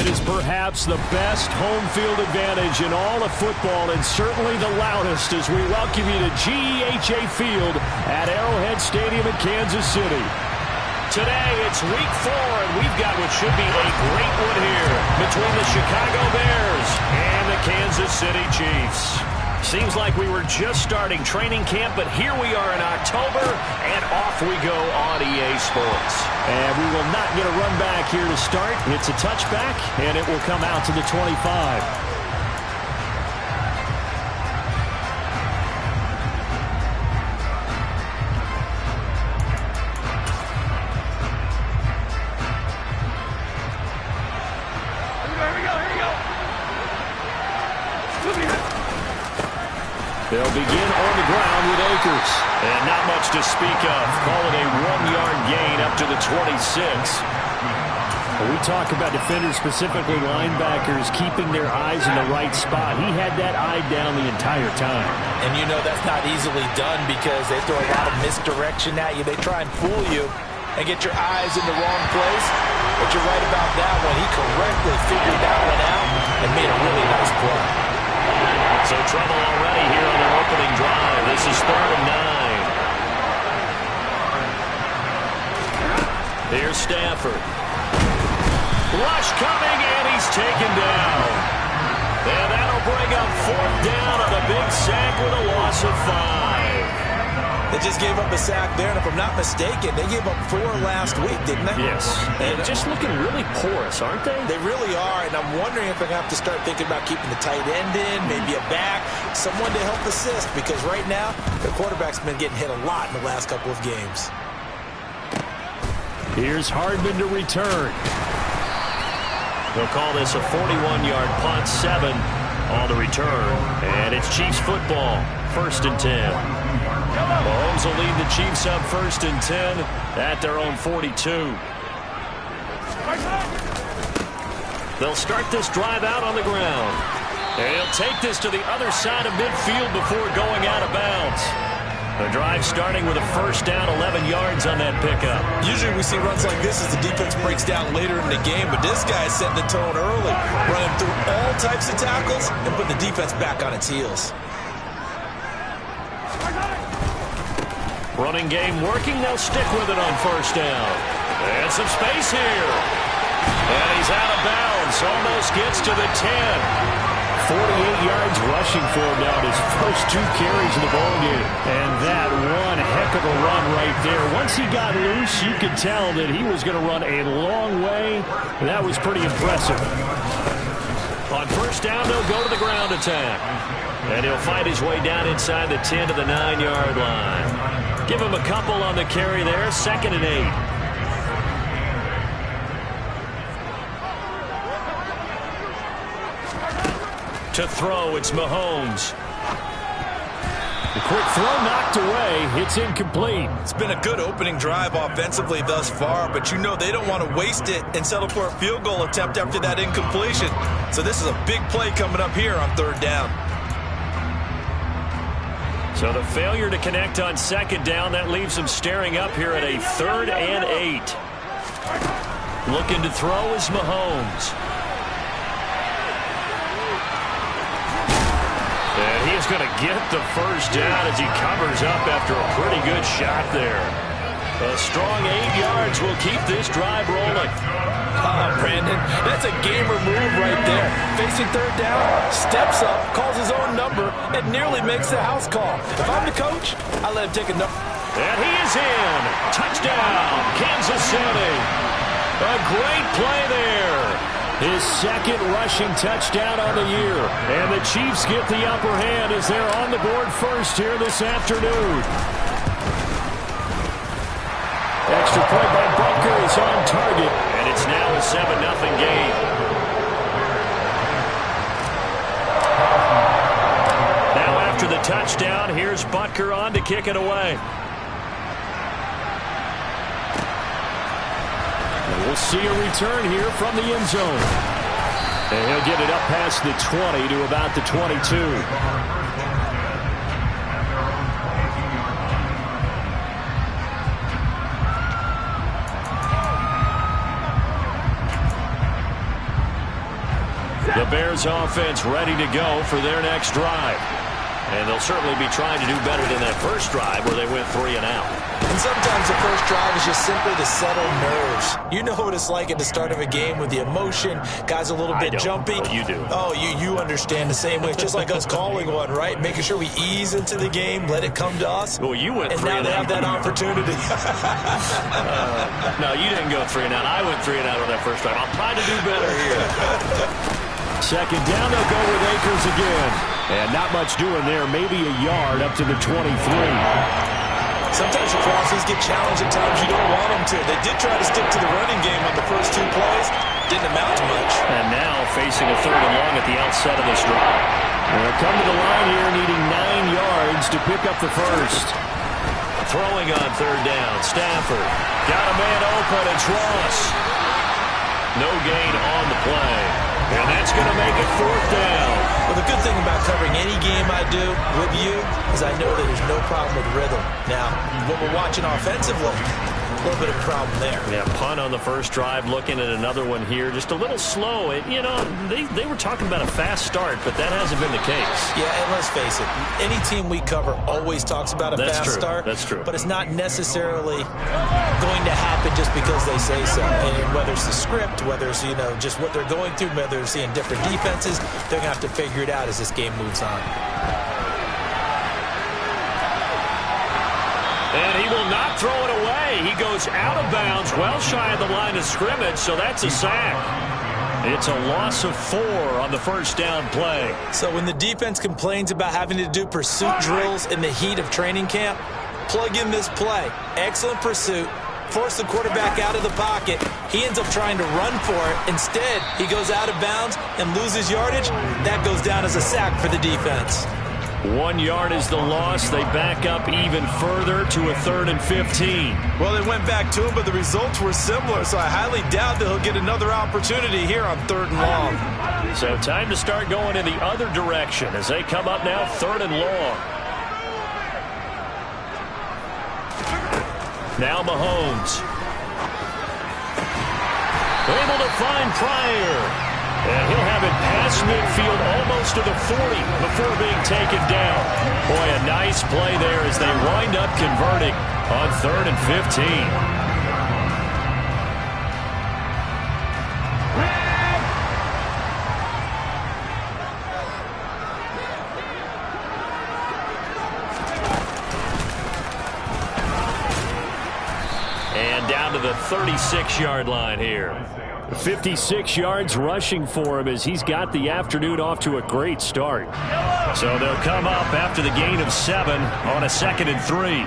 is perhaps the best home field advantage in all of football, and certainly the loudest, as we welcome you to GEHA Field at Arrowhead Stadium in Kansas City. Today, it's week 4, and we've got what should be a great one here between the Chicago Bears and the Kansas City Chiefs. Seems like we were just starting training camp, but here we are in October, and off we go on EA Sports. And we will not get a run back here to start. It's a touchback, and it will come out to the 25. They'll begin on the ground with Akers. And not much to speak of. Call it a 1-yard gain up to the 26. When we talk about defenders, specifically linebackers, keeping their eyes in the right spot. He had that eye down the entire time. And you know that's not easily done because they throw a lot of misdirection at you. They try and fool you and get your eyes in the wrong place. But you're right about that one. He correctly figured that one out and made a really nice play. So trouble already here on their opening drive. This is 3rd and 9. Here's Stafford. Rush coming, and he's taken down. And that'll bring up 4th down on a big sack with a loss of 5. They just gave up a sack there, and if I'm not mistaken, they gave up 4 last week, didn't they? Yes. And just looking really porous, aren't they? They really are, and I'm wondering if they're going to have to start thinking about keeping the tight end in, maybe a back, someone to help assist, because right now, their quarterback's been getting hit a lot in the last couple of games. Here's Hardman to return. They'll call this a 41-yard punt, 7 on the return, and it's Chiefs football, 1st and 10. Mahomes will lead the Chiefs up 1st and 10 at their own 42. They'll start this drive out on the ground. And he'll take this to the other side of midfield before going out of bounds. The drive starting with a 1st down, 11 yards on that pickup. Usually we see runs like this as the defense breaks down later in the game, but this guy is setting the tone early, running through all types of tackles and putting the defense back on its heels. Running game working. They'll stick with it on 1st down. And some space here. And he's out of bounds. Almost gets to the 10. 48 yards rushing for him now in his first 2 carries in the ballgame. And that one heck of a run right there. Once he got loose, you could tell that he was going to run a long way. That was pretty impressive. On 1st down, they'll go to the ground attack. And he'll fight his way down inside the 10 to the 9-yard line. Give him a couple on the carry there. 2nd and 8. To throw, it's Mahomes. The quick throw knocked away. It's incomplete. It's been a good opening drive offensively thus far, but you know they don't want to waste it and settle for a field goal attempt after that incompletion. So this is a big play coming up here on 3rd down. So the failure to connect on 2nd down, that leaves him staring up here at a 3rd and 8. Looking to throw is Mahomes. And he is going to get the 1st down as he covers up after a pretty good shot there. A strong 8 yards will keep this drive rolling. Brandon, that's a gamer move right there. Facing 3rd down, steps up, calls his own number, and nearly makes the house call. If I'm the coach, I let him take a number. And he is in. Touchdown, Kansas City. A great play there. His 2nd rushing touchdown on the year. And the Chiefs get the upper hand as they're on the board first here this afternoon. Extra point by Butker is on target. And it's now a 7-0 game. Now after the touchdown, here's Butker on to kick it away. And we'll see a return here from the end zone. And he'll get it up past the 20 to about the 22. Bears offense ready to go for their next drive. And they'll certainly be trying to do better than that first drive where they went 3 and out. And sometimes the first drive is just simply to settle nerves. You know what it's like at the start of a game with the emotion. Guys a little bit jumpy. You do. Oh, you understand the same way. It's just like us calling one, right? Making sure we ease into the game, let it come to us. Well, you went 3 and out. And now they have that opportunity. No, you didn't go 3 and out. I went 3 and out on that first drive. I'll try to do better here. Second down, they'll go with Akers again. And not much doing there. Maybe a yard up to the 23. Sometimes your crosses get challenged at times you don't want them to. They did try to stick to the running game on the first 2 plays. Didn't amount to much. And now facing a 3rd and long at the outset of this drive. They'll come to the line here needing 9 yards to pick up the first. Throwing on 3rd down. Stafford. Got a man open. It's Ross. No gain on the play. And that's going to make it 4th down. Well, the good thing about covering any game I do with you is I know that there's no problem with rhythm. Now, when we're watching offensively, a little bit of a problem there. Yeah, punt on the first drive, looking at another one here. Just a little slow. You know, they were talking about a fast start, but that hasn't been the case. Yeah, and let's face it, any team we cover always talks about a fast start. That's true. But it's not necessarily going to happen just because they say so. And whether it's the script, whether it's, just what they're going through, whether they're seeing different defenses, they're going to have to figure it out as this game moves on. And he will not throw it away. He goes out of bounds, well shy of the line of scrimmage, so that's a sack. It's a loss of 4 on the first down play. So when the defense complains about having to do pursuit drills in the heat of training camp, plug in this play. Excellent pursuit. Force the quarterback out of the pocket. He ends up trying to run for it. Instead, he goes out of bounds and loses yardage. That goes down as a sack for the defense. 1 yard is the loss. They back up even further to a 3rd and 15. Well, they went back to him, but the results were similar, so I highly doubt that he'll get another opportunity here on 3rd and long. So time to start going in the other direction as they come up now 3rd and long. Now Mahomes. Able to find Pryor. And he'll have it past midfield almost to the 40 before being taken down. Boy, a nice play there as they wind up converting on 3rd and 15. And down to the 36-yard line here. 56 yards rushing for him as he's got the afternoon off to a great start. So they'll come up after the gain of 7 on a 2nd and 3.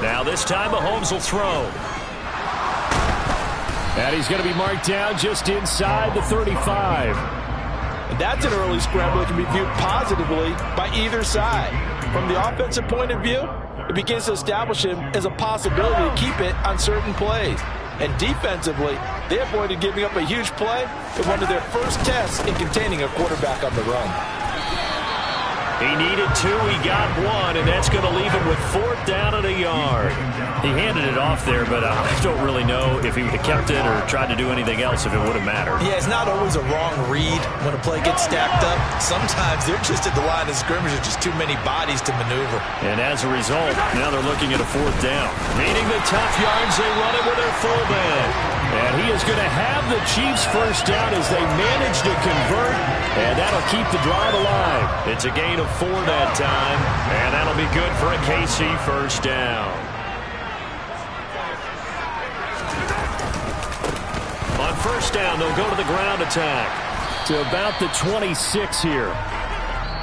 Now this time Mahomes will throw. And he's going to be marked down just inside the 35. And that's an early scramble that can be viewed positively by either side. From the offensive point of view, it begins to establish him as a possibility to keep it on certain plays. And defensively, they avoided giving up a huge play in one of their first tests in containing a quarterback on the run. He needed 2, he got 1, and that's going to leave him with 4th down and a yard. He handed it off there, but I don't really know if he would have kept it or tried to do anything else if it would have mattered. Yeah, it's not always a wrong read when a play gets stacked up. Sometimes they're just at the line of scrimmage. There's just too many bodies to maneuver. And as a result, now they're looking at a 4th down. Needing the tough yards, they run it with their fullback. And he is going to have the Chiefs first down as they manage to convert, and that'll keep the drive alive. It's a gain of 4 that time, and that'll be good for a KC first down. On first down, they'll go to the ground attack to about the 26 here.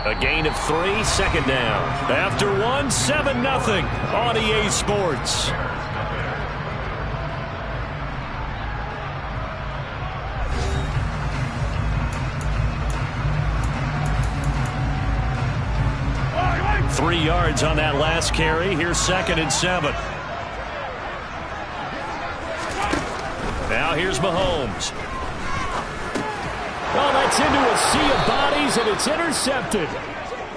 A gain of 3, 2nd down. After 1, 7-0 on EA Sports. Three yards on that last carry. Here's 2nd and 7. Now here's Mahomes. Oh, that's into a sea of bodies, and it's intercepted.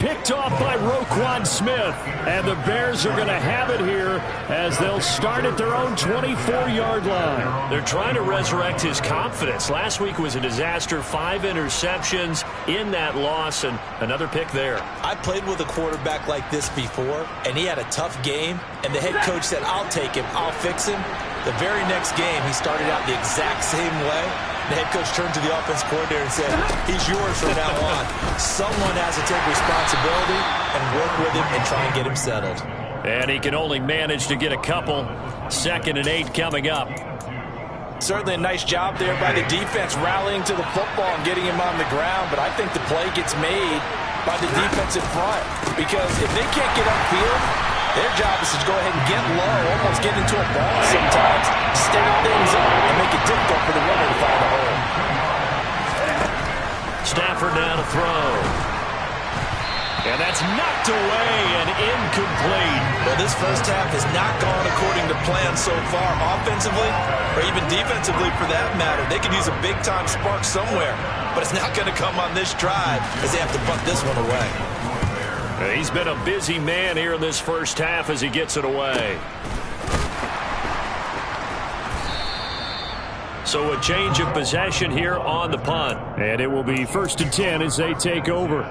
picked off by Roquan Smith. And the Bears are going to have it here as they'll start at their own 24-yard line. They're trying to resurrect his confidence. Last week was a disaster. 5 interceptions in that loss, and another pick there. I played with a quarterback like this before, and he had a tough game, and the head coach said, I'll take him, I'll fix him. The very next game, he started out the exact same way. The head coach turned to the offense coordinator and said, he's yours from now on. Someone has to take responsibility and work with him and try and get him settled. And he can only manage to get a couple. 2nd and 8 coming up. Certainly a nice job there by the defense rallying to the football and getting him on the ground, but I think the play gets made by the defensive front because if they can't get upfield, their job is to go ahead and get low, almost get into a ball sometimes, stand things up, and make it difficult for the runner to find a hole. Stafford now to throw. And that's knocked away and incomplete. Well, this first half has not gone according to plan so far, offensively or even defensively for that matter. They could use a big-time spark somewhere, but it's not going to come on this drive as they have to punt this one away. He's been a busy man here in this first half as he gets it away. So a change of possession here on the punt. And it will be 1st and 10 as they take over.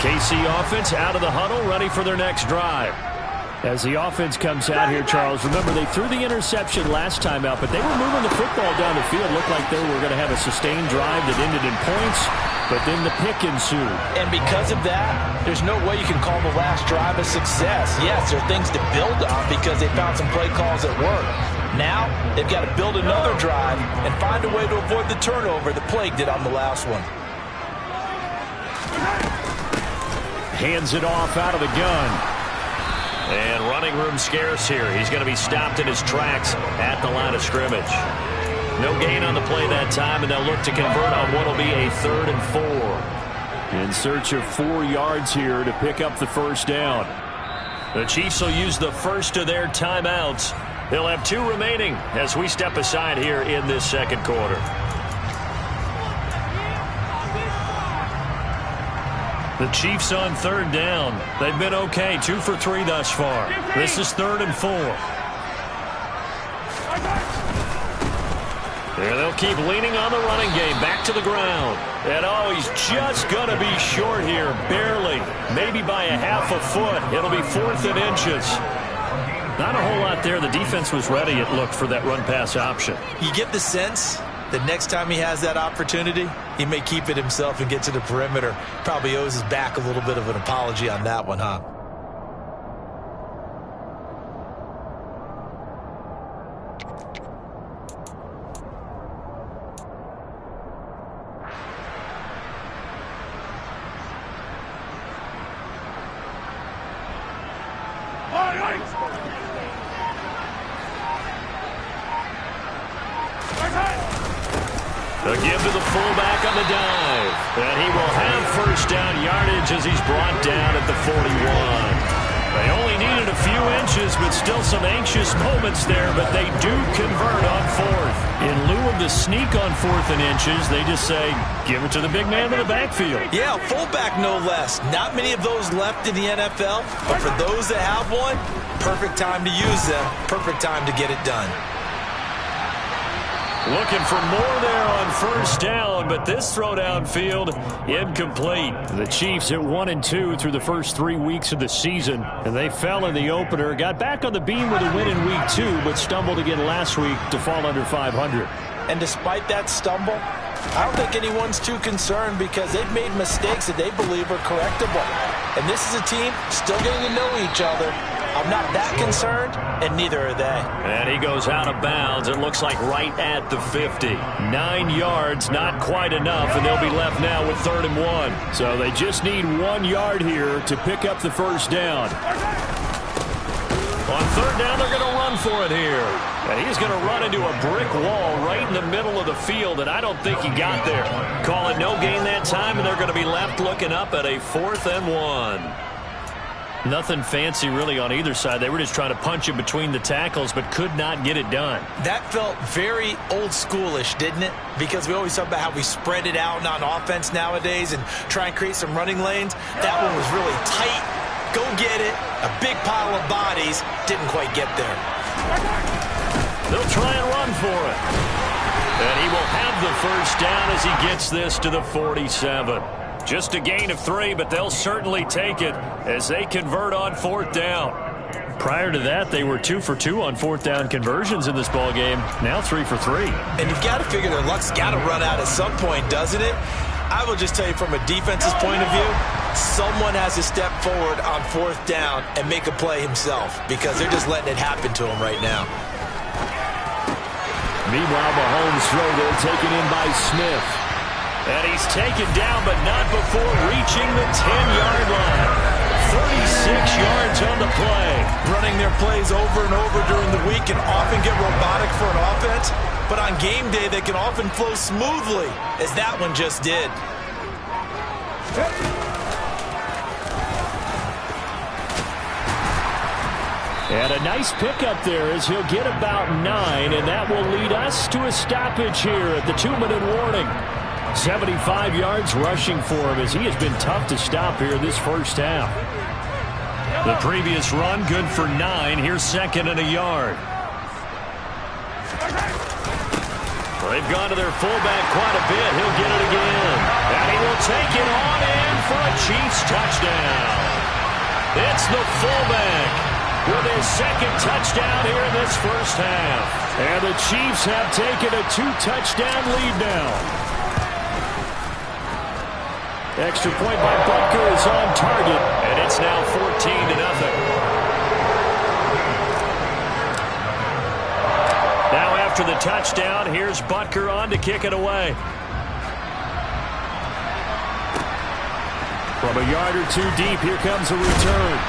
KC offense out of the huddle, ready for their next drive. As the offense comes out here, Charles, remember they threw the interception last time out, but they were moving the football down the field. Looked like they were going to have a sustained drive that ended in points, but then the pick ensued. And because of that, there's no way you can call the last drive a success. Yes, there are things to build on because they found some play calls that work. Now, they've got to build another drive and find a way to avoid the turnover that plagued it on the last one. Hands it off out of the gun. And running room scarce here. He's going to be stopped in his tracks at the line of scrimmage. No gain on the play that time, and they'll look to convert on what will be a 3rd and 4. In search of 4 yards here to pick up the first down. The Chiefs will use the first of their timeouts. They'll have 2 remaining as we step aside here in this second quarter. The Chiefs on 3rd down. They've been okay, 2 for 3 thus far. This is 3rd and 4. There they'll keep leaning on the running game, back to the ground. And oh, he's just going to be short here, barely, maybe by a half a foot. It'll be 4th and inches. Not a whole lot there. The defense was ready, it looked, for that run-pass option. You get the sense that next time he has that opportunity, he may keep it himself and get to the perimeter. Probably owes his back a little bit of an apology on that one, huh? A give to the fullback on the dive. And he will have first down yardage as he's brought down at the 41. They only needed a few inches, but still some anxious moments there, but they do convert on 4th. In lieu of the sneak on 4th and inches, they just say, give it to the big man in the backfield. Yeah, fullback no less. Not many of those left in the NFL, but for those that have one, perfect time to use them, perfect time to get it done. Looking for more there on first down, but this throw downfield incomplete. The Chiefs at 1-2 through the first 3 weeks of the season, and they fell in the opener. Got back on the beam with a win in week 2, but stumbled again last week to fall under 500. And despite that stumble, I don't think anyone's too concerned because they've made mistakes that they believe are correctable. And this is a team still getting to know each other. I'm not that concerned, and neither are they. And he goes out of bounds. It looks like right at the 50. 9 yards, not quite enough, and they'll be left now with 3rd and 1. So they just need 1 yard here to pick up the first down. On third down, they're going to run for it here. And he's going to run into a brick wall right in the middle of the field, and I don't think he got there. Call it no gain that time, and they're going to be left looking up at a 4th and 1. Nothing fancy really on either side. They were just trying to punch it between the tackles, but could not get it done. That felt very old schoolish, didn't it? Because we always talk about how we spread it out on offense nowadays and try and create some running lanes. That one was really tight. Go get it. A big pile of bodies. Didn't quite get there. They'll try and run for it. And he will have the first down as he gets this to the 47. Just a gain of 3, but they'll certainly take it as they convert on 4th down. Prior to that, they were 2 for 2 on 4th down conversions in this ballgame. Now 3 for 3. And you've got to figure their luck's got to run out at some point, doesn't it? I will just tell you from a defense's point of view, someone has to step forward on 4th down and make a play himself because they're just letting it happen to him right now. Meanwhile, Mahomes' throw there taken in by Smith. And he's taken down, but not before reaching the 10-yard line. 36 yards on the play. Running their plays over and over during the week can often get robotic for an offense, but on game day they can often flow smoothly, as that one just did. And a nice pickup there as he'll get about 9, and that will lead us to a stoppage here at the 2-minute warning. 75 yards rushing for him as he has been tough to stop here this first half. The previous run good for 9. Here's 2nd and a yard. They've gone to their fullback quite a bit. He'll get it again. And he will take it on in for a Chiefs touchdown. It's the fullback with his 2nd touchdown here in this first half. And the Chiefs have taken a 2-touchdown lead now. Extra point by Butker is on target, and it's now 14-0. Now after the touchdown, here's Butker on to kick it away. From a yard or 2 deep, here comes a return.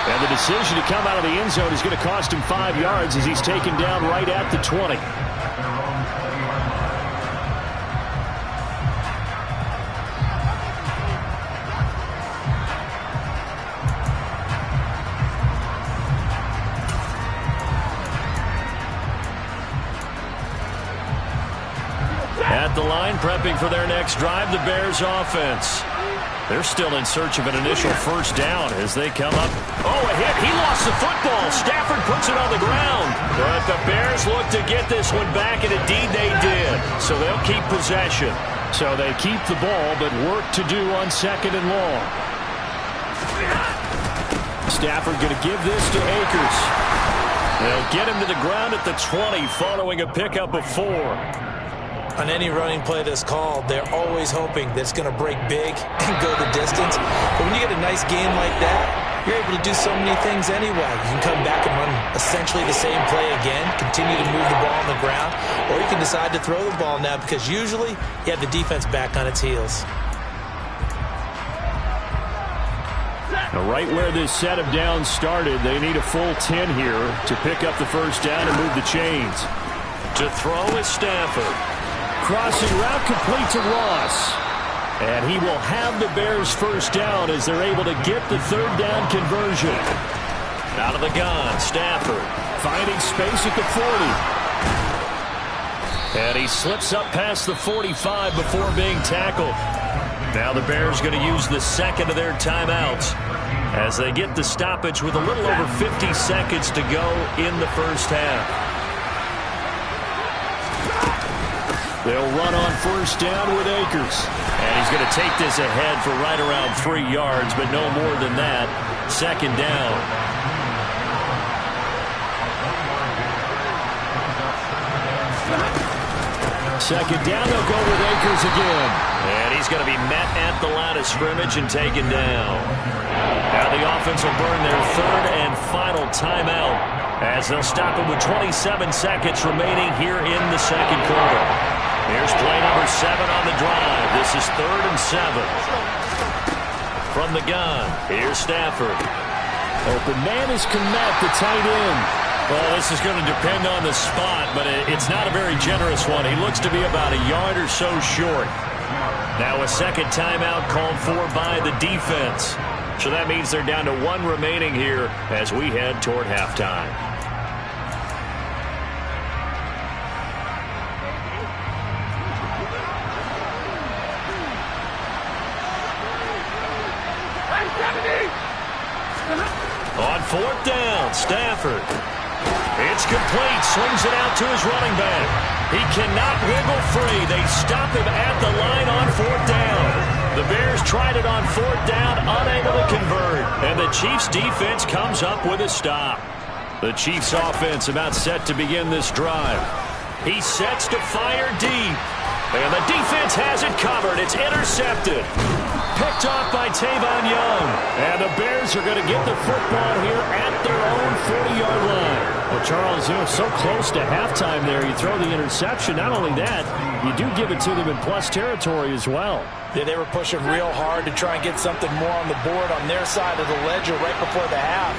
And the decision to come out of the end zone is going to cost him 5 yards as he's taken down right at the 20. At the line, prepping for their next drive, the Bears offense. They're still in search of an initial first down as they come up. Oh, a hit. He lost the football. Stafford puts it on the ground. But the Bears look to get this one back, and indeed they did. So they'll keep possession. So they keep the ball, but work to do on 2nd and long. Stafford going to give this to Akers. They'll get him to the ground at the 20 following a pickup of 4. On any running play that's called, they're always hoping that it's going to break big and go the distance. But when you get a nice game like that, you're able to do so many things anyway. You can come back and run essentially the same play again, continue to move the ball on the ground, or you can decide to throw the ball now because usually you have the defense back on its heels. Now right where this set of downs started, they need a full 10 here to pick up the first down and move the chains. To throw is Stafford. Crossing route complete to Ross. And he will have the Bears first down as they're able to get the 3rd down conversion. Out of the gun, Stafford finding space at the 40. And he slips up past the 45 before being tackled. Now the Bears going to use the 2nd of their timeouts as they get the stoppage with a little over 50 seconds to go in the first half. They'll run on first down with Akers. And he's going to take this ahead for right around 3 yards, but no more than that. 2nd down. Second down, they'll go with Akers again. And he's going to be met at the line of scrimmage and taken down. Now the offense will burn their 3rd and final timeout as they'll stop it with 27 seconds remaining here in the 2nd quarter. Here's play number 7 on the drive. This is 3rd and 7. From the gun, here's Stafford. Open man is Kmet, the tight end. Well, this is going to depend on the spot, but it's not a very generous one. He looks to be about a yard or so short. Now a second timeout called for by the defense. So that means they're down to 1 remaining here as we head toward halftime. On 4th down, Stafford. It's complete. Swings it out to his running back. He cannot wiggle free. They stop him at the line on 4th down. The Bears tried it on 4th down, unable to convert. And the Chiefs' defense comes up with a stop. The Chiefs' offense about set to begin this drive. He sets to fire deep. And the defense has it covered. It's intercepted. Picked off by Tavon Young. And the Bears are going to get the football here at their own 40-yard line. Well, Charles, you know, so close to halftime there. You throw the interception. Not only that, you do give it to them in plus territory as well. Yeah, they were pushing real hard to try and get something more on the board on their side of the ledger right before the half.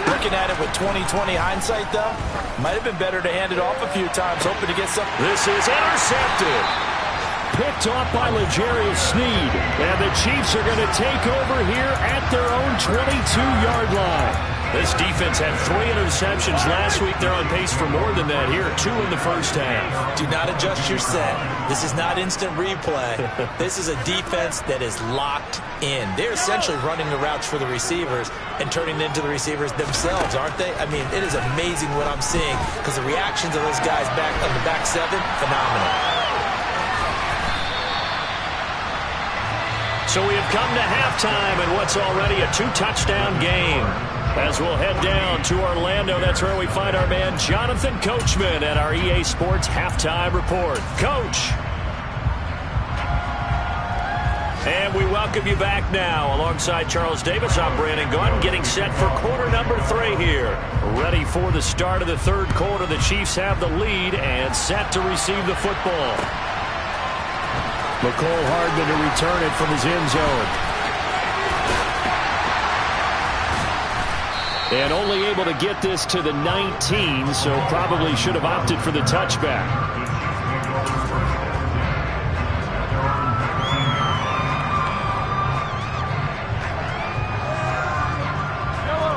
Looking at it with 20/20 hindsight, though, might have been better to hand it off a few times, hoping to get something. This is intercepted. Picked off by L'Jarius Sneed. And the Chiefs are going to take over here at their own 22-yard line. This defense had 3 interceptions last week. They're on pace for more than that here. 2 in the first half. Do not adjust your set. This is not instant replay. This is a defense that is locked in. They're essentially running the routes for the receivers and turning it into the receivers themselves, aren't they? I mean, it is amazing what I'm seeing because the reactions of those guys back on the back 7, phenomenal. So we have come to halftime in what's already a 2-touchdown game. As we'll head down to Orlando, that's where we find our man Jonathan Coachman at our EA Sports Halftime Report. Coach. And we welcome you back now. Alongside Charles Davis, I'm Brandon Gaudin, getting set for quarter number 3 here. Ready for the start of the third quarter. The Chiefs have the lead and set to receive the football. McCole Hardman to return it from his end zone. And only able to get this to the 19, so probably should have opted for the touchback.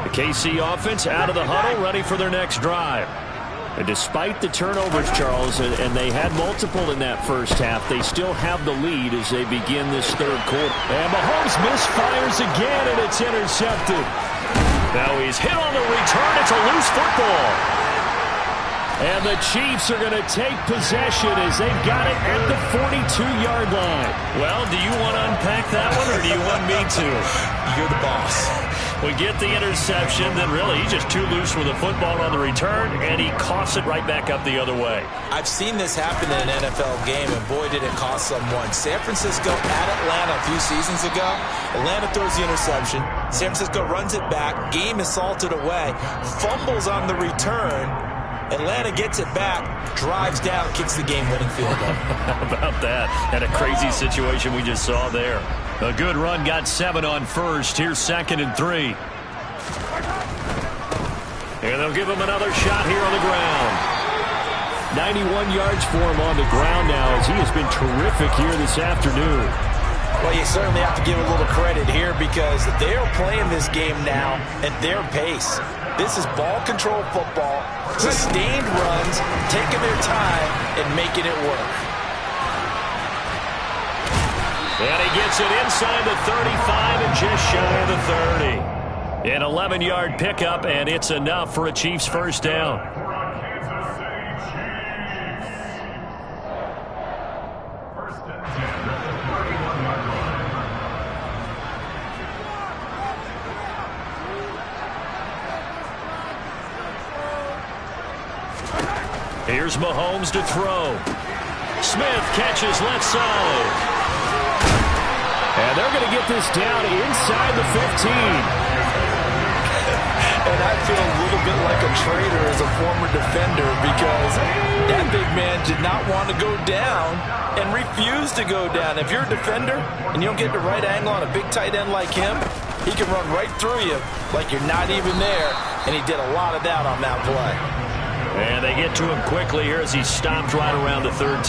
The KC offense out of the huddle, ready for their next drive. And despite the turnovers, Charles, and they had multiple in that first half, they still have the lead as they begin this third quarter. And Mahomes misfires again, and it's intercepted. Now he's hit on the return. It's a loose football. And the Chiefs are going to take possession as they've got it at the 42-yard line. Well, do you want to unpack that one, or do you want me to? You're the boss. We get the interception, then really he's just too loose with the football on the return, and he coughs it right back up the other way. I've seen this happen in an NFL game, and boy, did it cost someone. San Francisco at Atlanta a few seasons ago. Atlanta throws the interception. San Francisco runs it back. Game is salted away. Fumbles on the return. Atlanta gets it back, drives down, kicks the game-winning field goal. How about that? And a crazy situation we just saw there. A good run, got 7 on first. Here's 2nd and 3. And they'll give him another shot here on the ground. 91 yards for him on the ground now as he has been terrific here this afternoon. Well, you certainly have to give a little credit here because they're playing this game now at their pace. This is ball control football, sustained runs, taking their time and making it work. And he gets it inside the 35 and just shy of the 30. An 11-yard pickup, and it's enough for a Chiefs first down. Here's Mahomes to throw. Smith catches left side. And they're going to get this down inside the 15. And I feel a little bit like a traitor as a former defender because that big man did not want to go down and refused to go down. If you're a defender and you don't get the right angle on a big tight end like him, He can run right through you like you're not even there, and he did a lot of that on that play. And they get to him quickly here as he stopped right around the 13.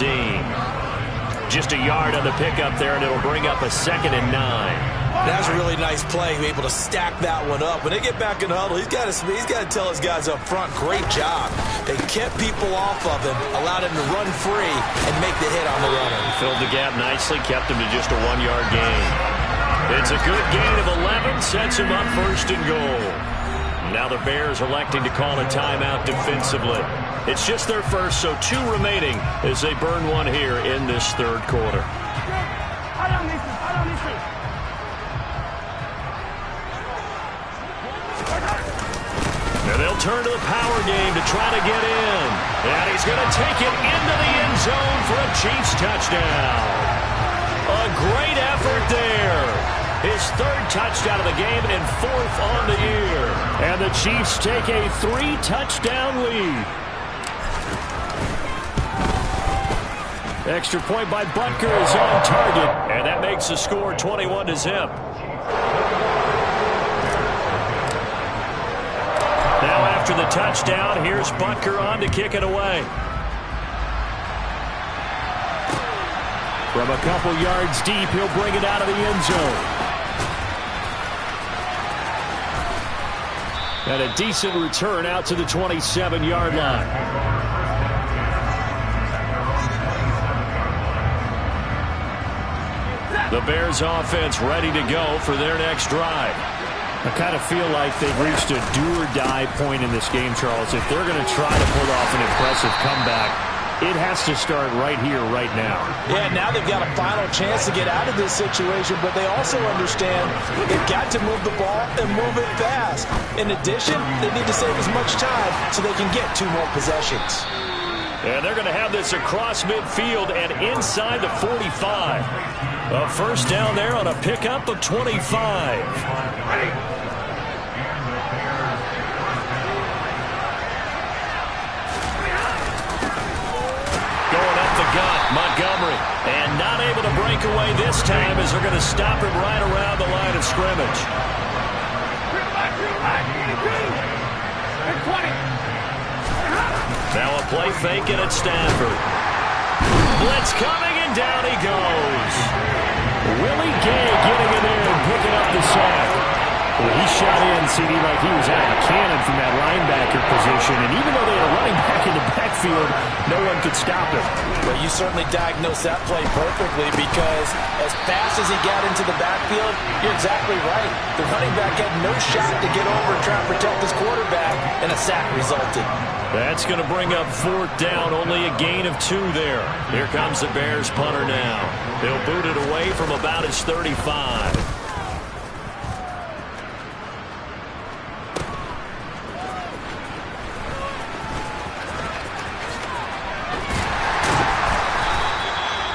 Just a yard on the pickup there, and it'll bring up a 2nd and 9. That's a really nice play, able to stack that one up. When they get back in the huddle, he's got to tell his guys up front, great job. They kept people off of him, allowed him to run free, and make the hit on the runner. Filled the gap nicely, kept him to just a 1-yard gain. It's a good gain of 11, sets him up 1st and goal. Now the Bears electing to call a timeout defensively. It's just their first, so 2 remaining as they burn one here in this 3rd quarter. And they'll turn to the power game to try to get in. And he's going to take it into the end zone for a Chiefs touchdown. A great effort there. His 3rd touchdown of the game and 4th on the year. And the Chiefs take a 3-touchdown lead. Extra point by Butker is on target. And that makes the score 21-0. Now after the touchdown, here's Butker on to kick it away. From a couple yards deep, he'll bring it out of the end zone. And a decent return out to the 27-yard line. The Bears offense ready to go for their next drive. I kind of feel like they've reached a do-or-die point in this game, Charles. If they're going to try to pull off an impressive comeback, it has to start right here, right now. Yeah, now they've got a final chance to get out of this situation, but they also understand they've got to move the ball and move it fast. In addition, they need to save as much time so they can get 2 more possessions. And they're going to have this across midfield and inside the 45. A 1st down there on a pickup of 25. Montgomery, and not able to break away this time as they're going to stop him right around the line of scrimmage. Now a play fake it at Stafford. Blitz coming, and down he goes. Willie Gay getting in there and picking up the sack. Well, he shot in, CD, like he was out of a cannon from that linebacker position. And even though they had a running back in the backfield, no one could stop him. Well, you certainly diagnosed that play perfectly because as fast as he got into the backfield, you're exactly right. The running back had no shot to get over and try and protect his quarterback, and a sack resulted. That's going to bring up 4th down, only a gain of 2 there. Here comes the Bears punter now. They'll boot it away from about his 35.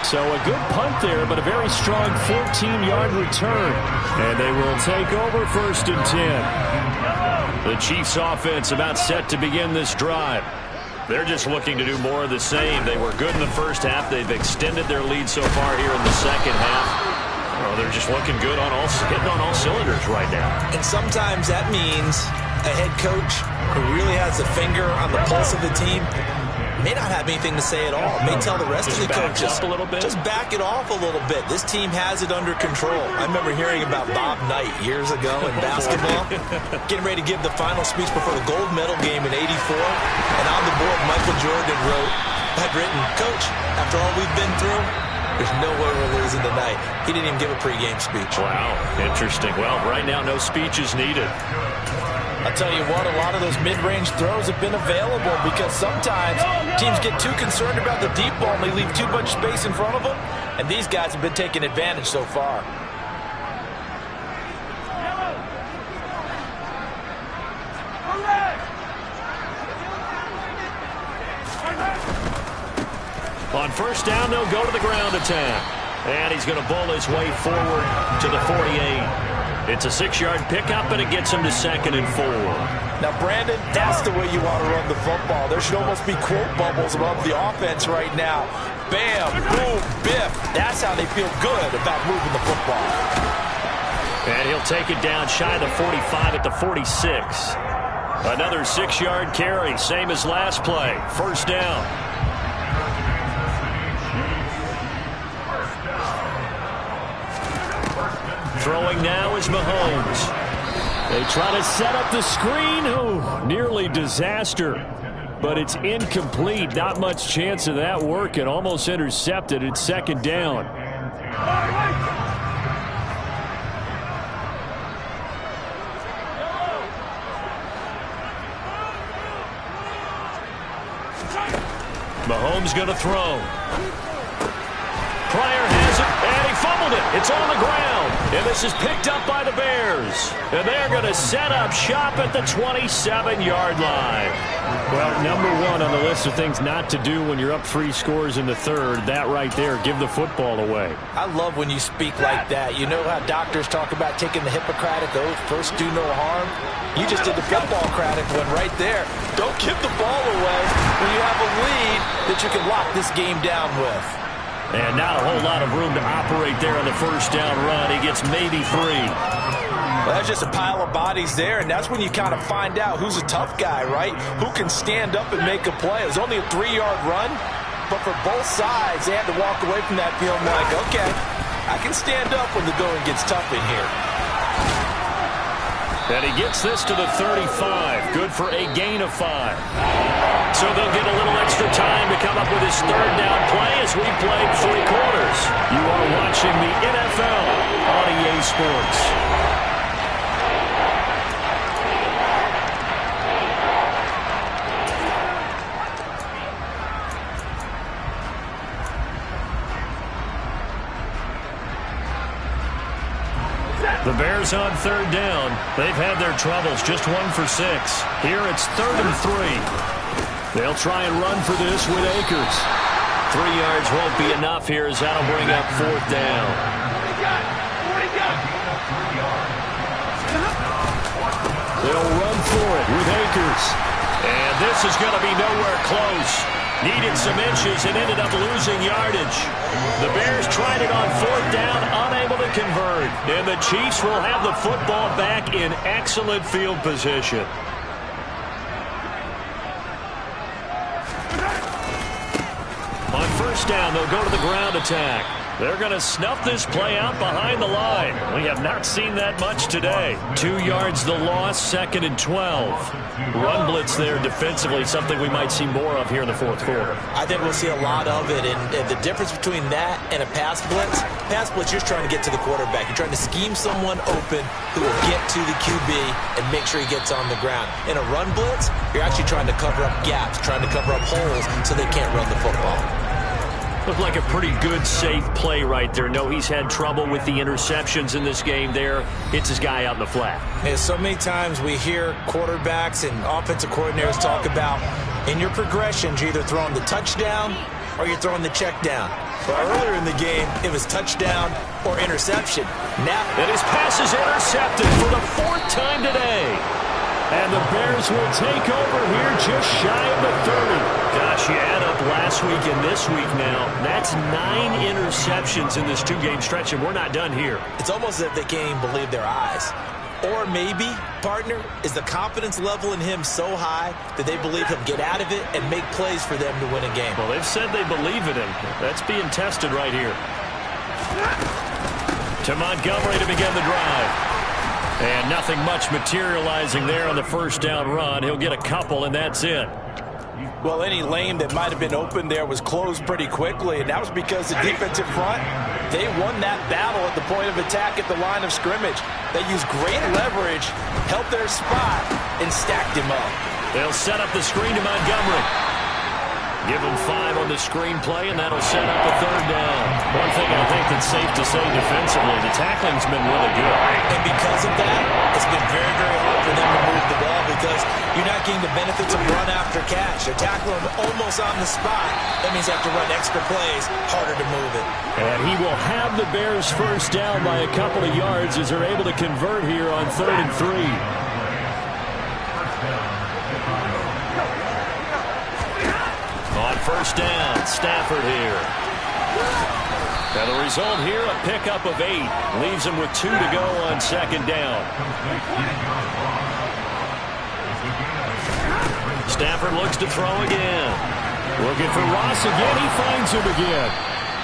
So a good punt there, but a very strong 14-yard return. And they will take over 1st and 10. The Chiefs offense about set to begin this drive. They're just looking to do more of the same. They were good in the 1st half. They've extended their lead so far here in the 2nd half. Oh, they're just looking good hitting on all cylinders right now. And sometimes that means a head coach who really has a finger on the pulse of the team may not have anything to say at all. May tell the rest of the coaches, a little bit. Just back it off a little bit. This team has it under control. I remember hearing about Bob Knight years ago in basketball, getting ready to give the final speech before the gold medal game in '84, and on the board Michael Jordan had written, "Coach, after all we've been through, there's no way we're losing tonight." He didn't even give a pregame speech. Wow, interesting. Well, right now no speech is needed. I'll tell you what, a lot of those mid-range throws have been available because sometimes teams get too concerned about the deep ball and they leave too much space in front of them, and these guys have been taking advantage so far. On 1st down, they'll go to the ground attack. And he's going to bowl his way forward to the 48. It's a 6-yard pickup, and it gets him to 2nd and 4. Now, Brandon, that's the way you want to run the football. There should almost be quote bubbles above the offense right now. Bam, boom, biff. That's how they feel good about moving the football. And he'll take it down shy of the 45 at the 46. Another 6-yard carry, same as last play. First down. Throwing now is Mahomes. They try to set up the screen. Oh, nearly disaster. But it's incomplete. Not much chance of that working. Almost intercepted. It's second down. Mahomes going to throw. Pryor has it, and he fumbled it. It's on the ground, and this is picked up by the Bears. And they're going to set up shop at the 27-yard line. Well, number one on the list of things not to do when you're up 3 scores in the third, that right there, give the football away. I love when you speak like that. You know how doctors talk about taking the Hippocratic oath, first do no harm? You just did the football-cratic one right there. Don't give the ball away when you have a lead that you can lock this game down with. And not a whole lot of room to operate there on the first down run. He gets maybe 3. Well, that's just a pile of bodies there, and that's when you kind of find out who's a tough guy, right? Who can stand up and make a play. It was only a 3-yard run, but for both sides, they had to walk away from that feeling like, okay, I can stand up when the going gets tough in here. And he gets this to the 35. Good for a gain of 5. So they'll get a little extra time to come up with his third down play as we played 3 quarters. You are watching the NFL on EA Sports. The Bears on third down. They've had their troubles, just 1 for 6. Here it's 3rd and 3. They'll try and run for this with Akers. 3 yards won't be enough here as that'll bring up 4th down. They'll run for it with Akers. And this is going to be nowhere close. Needed some inches and ended up losing yardage. The Bears tried it on 4th down, unable to convert. And the Chiefs will have the football back in excellent field position. On first down, they'll go to the ground attack. They're going to snuff this play out behind the line. We have not seen that much today. 2 yards the loss, 2nd and 12. Run blitz there defensively, something we might see more of here in the 4th quarter. I think we'll see a lot of it, and the difference between that and a pass blitz, you're trying to get to the quarterback. You're trying to scheme someone open who will get to the QB and make sure he gets on the ground. In a run blitz, you're actually trying to cover up gaps, trying to cover up holes so they can't run the football. Looked like a pretty good, safe play right there. No, he's had trouble with the interceptions in this game there. Hits his guy out in the flat. Yeah, so many times we hear quarterbacks and offensive coordinators talk about in your progressions, you're either throwing the touchdown or you're throwing the check down. But earlier in the game, it was touchdown or interception. Now, and his pass is intercepted for the 4th time today. And the Bears will take over here just shy of the 30. Gosh, you add up last week and this week now. That's 9 interceptions in this 2-game stretch, and we're not done here. It's almost as if they can't even believe their eyes. Or maybe, partner, is the confidence level in him so high that they believe he'll get out of it and make plays for them to win a game. Well, they've said they believe in him. That's being tested right here. To Montgomery to begin the drive. And nothing much materializing there on the first down run. He'll get a couple, and that's it. Well, any lane that might have been open there was closed pretty quickly, and that was because the defensive front, they won that battle at the point of attack at the line of scrimmage. They used great leverage, held their spot, and stacked him up. They'll set up the screen to Montgomery. Give him 5 on the screen play, and that'll set up a 3rd down. One thing I think that's safe to say defensively, the tackling's been really good. And because of that, it's been very, very hard for them to move the ball because you're not getting the benefits of run after catch. They're tackling almost on the spot. That means they have to run extra plays, harder to move it. And he will have the Bears first down by a couple of yards as they're able to convert here on 3rd and 3. On first down, Stafford here. And the result here, a pickup of 8. Leaves him with 2 to go on second down. Stafford looks to throw again. Looking for Ross again. He finds him again.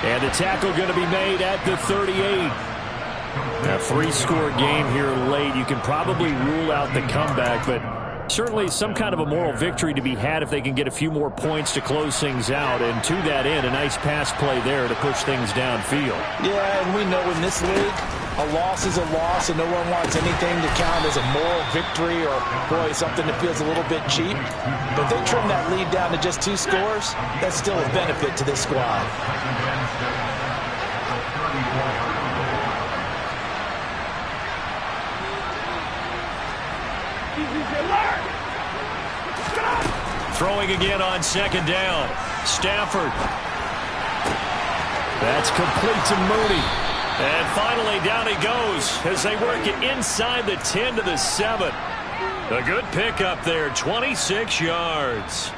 And the tackle going to be made at the 38. A 3-score game here late. You can probably rule out the comeback, but certainly some kind of a moral victory to be had if they can get a few more points to close things out. And to that end, a nice pass play there to push things downfield. Yeah, and we know in this league, a loss is a loss, and no one wants anything to count as a moral victory or, boy, something that feels a little bit cheap. But if they trim that lead down to just 2 scores, that's still a benefit to this squad. Throwing again on second down. Stafford. That's complete to Mooney. And finally down he goes as they work it inside the 10 to the 7. A good pickup there, 26 yards.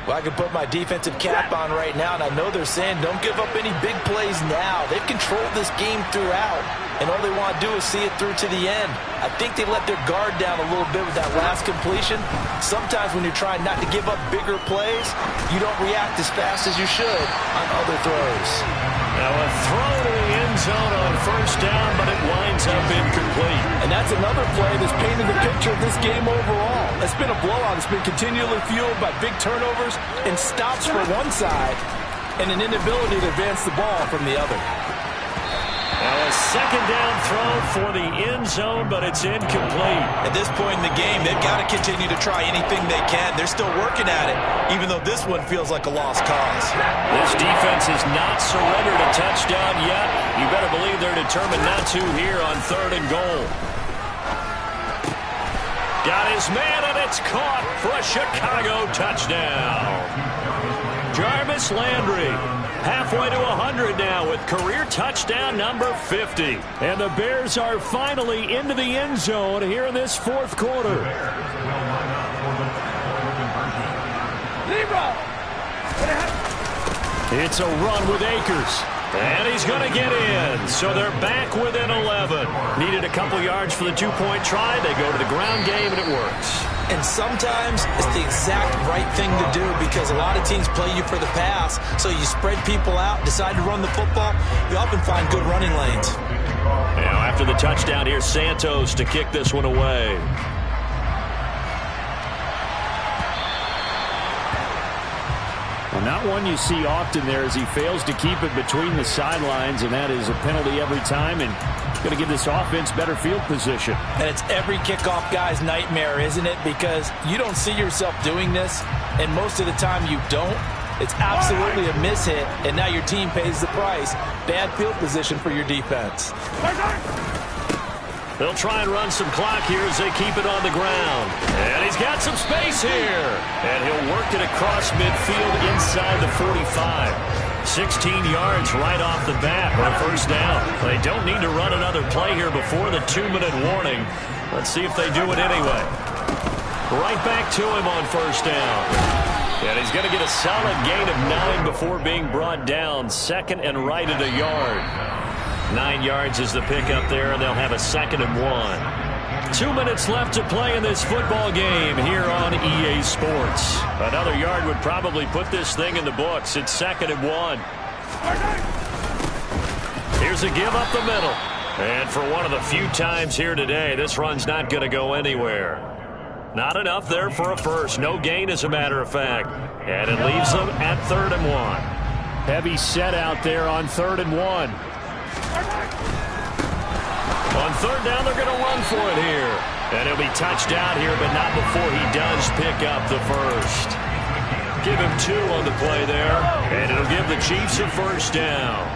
Well, I can put my defensive cap on right now, and I know they're saying don't give up any big plays now. They've controlled this game throughout, and all they want to do is see it through to the end. I think they let their guard down a little bit with that last completion. Sometimes when you're trying not to give up bigger plays, you don't react as fast as you should on other throws. Now a throw to the end zone on first down, but it winds up incomplete. And that's another play that's painted the picture of this game overall. It's been a blowout. It's been continually fueled by big turnovers and stops for one side and an inability to advance the ball from the other. Now a second down throw for the end zone, but it's incomplete. At this point in the game, they've got to continue to try anything they can. They're still working at it, even though this one feels like a lost cause. This defense has not surrendered a touchdown yet. You better believe they're determined not to here on 3rd and goal. Got his man, and it's caught for a Chicago touchdown. Jarvis Landry. Halfway to 100 now with career touchdown number 50. And the Bears are finally into the end zone here in this 4th quarter. It's a run with Akers. And he's going to get in. So they're back within 11. Needed a couple yards for the 2-point try. They go to the ground game, and it works. And sometimes it's the exact right thing to do because a lot of teams play you for the pass. So you spread people out, decide to run the football. You often find good running lanes. Now after the touchdown, here's Santos to kick this one away. Well, not one you see often there as he fails to keep it between the sidelines, and that is a penalty every time, and going to give this offense better field position. And it's every kickoff guy's nightmare, isn't it? Because you don't see yourself doing this, and most of the time you don't. It's absolutely a mishit, and now your team pays the price. Bad field position for your defense. They'll try and run some clock here as they keep it on the ground. And he's got some space here. And he'll work it across midfield inside the 45. 16 yards right off the bat for a first down. They don't need to run another play here before the 2-minute warning. Let's see if they do it anyway. Right back to him on first down. And he's going to get a solid gain of 9 before being brought down. 2nd and right at a yard. 9 yards is the pickup there, and they'll have a 2nd and 1. 2 minutes left to play in this football game here on EA Sports. Another yard would probably put this thing in the books. It's 2nd and 1. Here's a give up the middle. And for one of the few times here today, this run's not going to go anywhere. Not enough there for a first. No gain, as a matter of fact. And it leaves them at 3rd and 1. Heavy set out there on 3rd and 1. On 3rd down, they're going to run for it here. And he'll be touched out here, but not before he does pick up the first. Give him 2 on the play there, and it'll give the Chiefs a first down.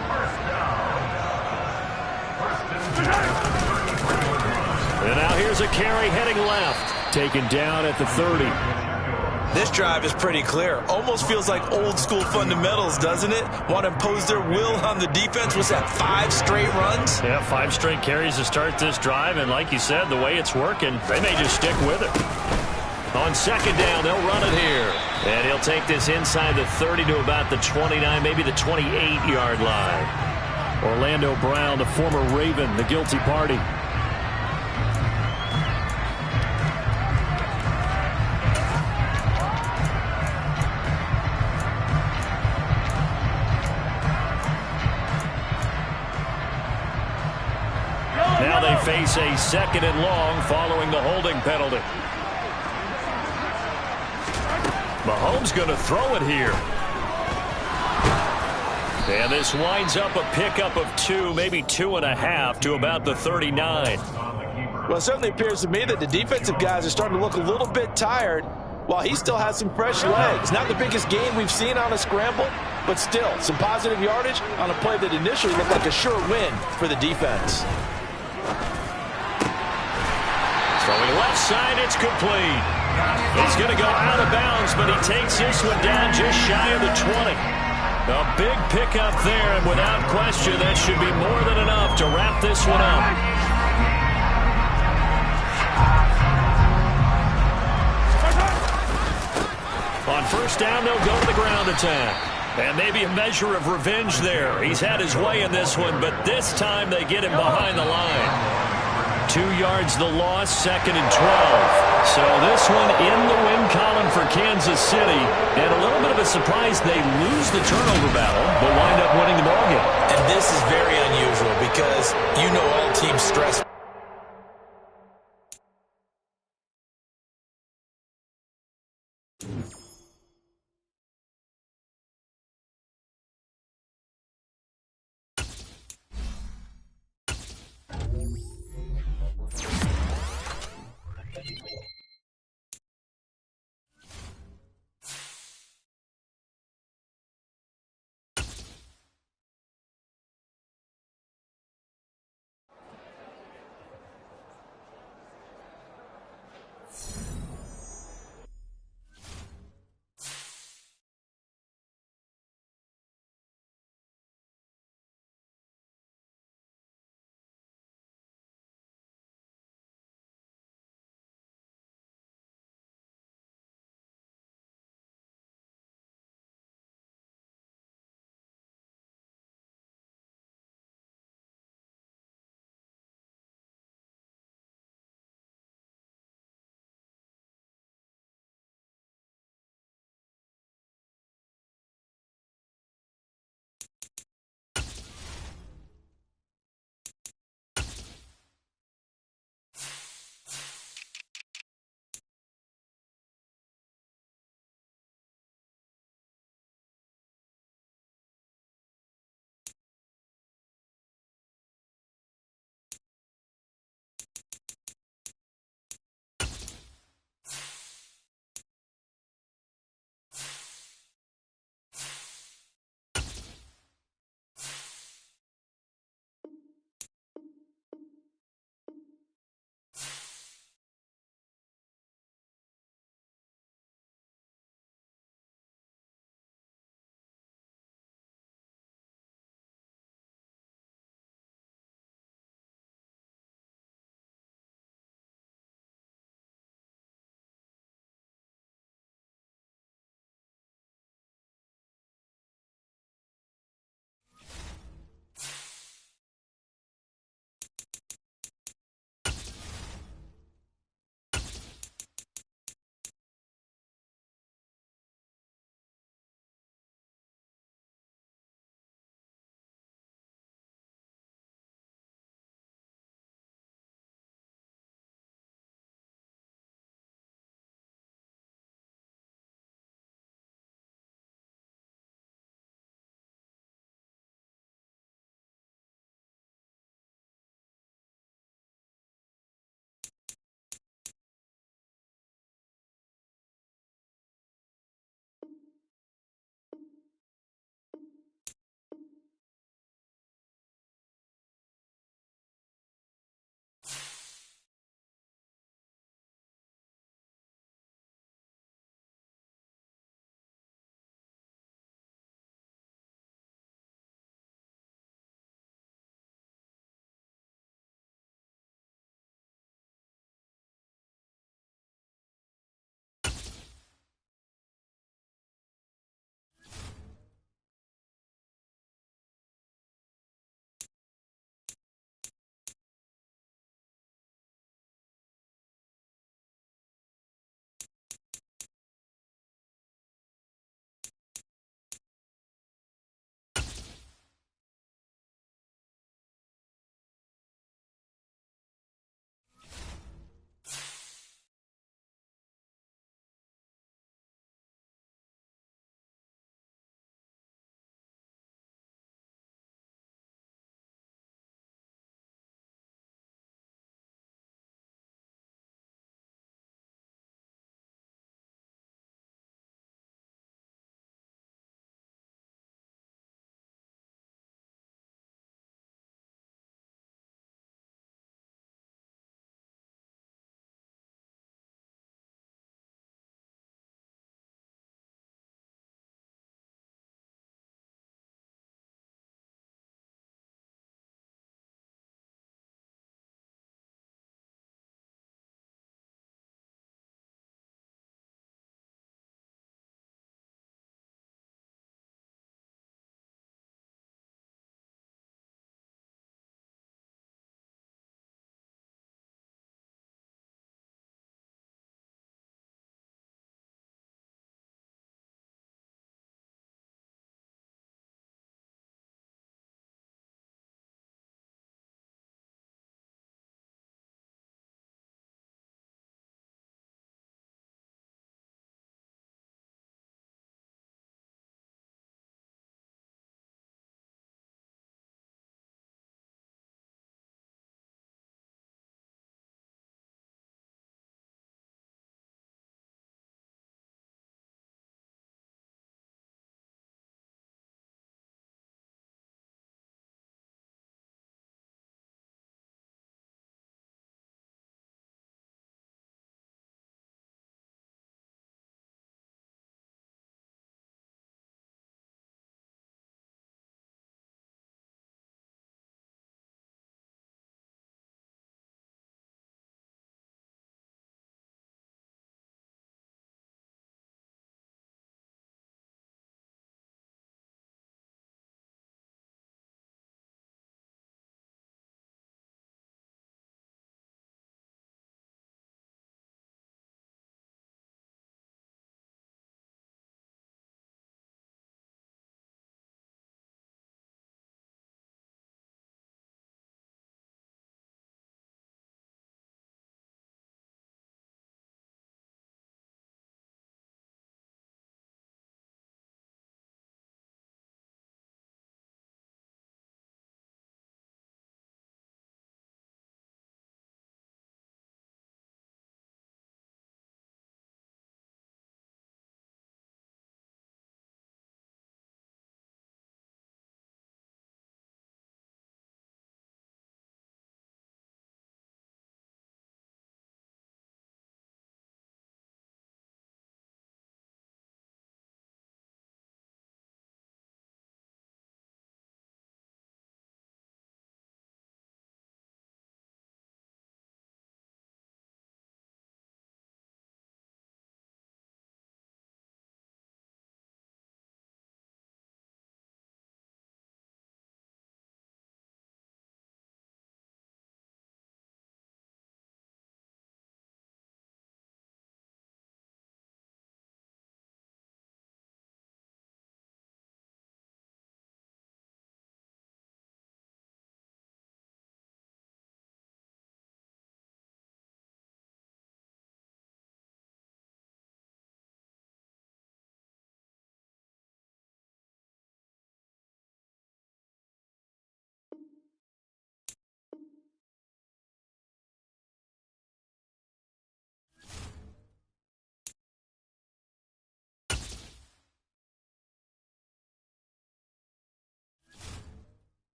And now here's a carry heading left. Taken down at the 30. This drive is pretty clear. Almost feels like old school fundamentals, doesn't it? Want to impose their will on the defense. Was that 5 straight runs? Yeah, 5 straight carries to start this drive. And like you said, the way it's working, they may just stick with it. On 2nd down, they'll run it here. And he'll take this inside the 30 to about the 29, maybe the 28-yard line. Orlando Brown, the former Raven, the guilty party. Now they face a 2nd and long following the holding penalty. Mahomes going to throw it here. And this winds up a pickup of 2, maybe 2.5 to about the 39. Well, it certainly appears to me that the defensive guys are starting to look a little bit tired while he still has some fresh legs. Not the biggest gain we've seen on a scramble, but still some positive yardage on a play that initially looked like a sure win for the defense. Throwing left side, it's complete. He's going to go out of bounds, but he takes this one down just shy of the 20. A big pickup there, and without question, that should be more than enough to wrap this one up. On first down, they'll go to the ground attack. And maybe a measure of revenge there. He's had his way in this one, but this time they get him behind the line. 2 yards the loss, 2nd and 12. So this one in the win column for Kansas City. And a little bit of a surprise, they lose the turnover battle, but wind up winning the ballgame. And this is very unusual because you know all teams stress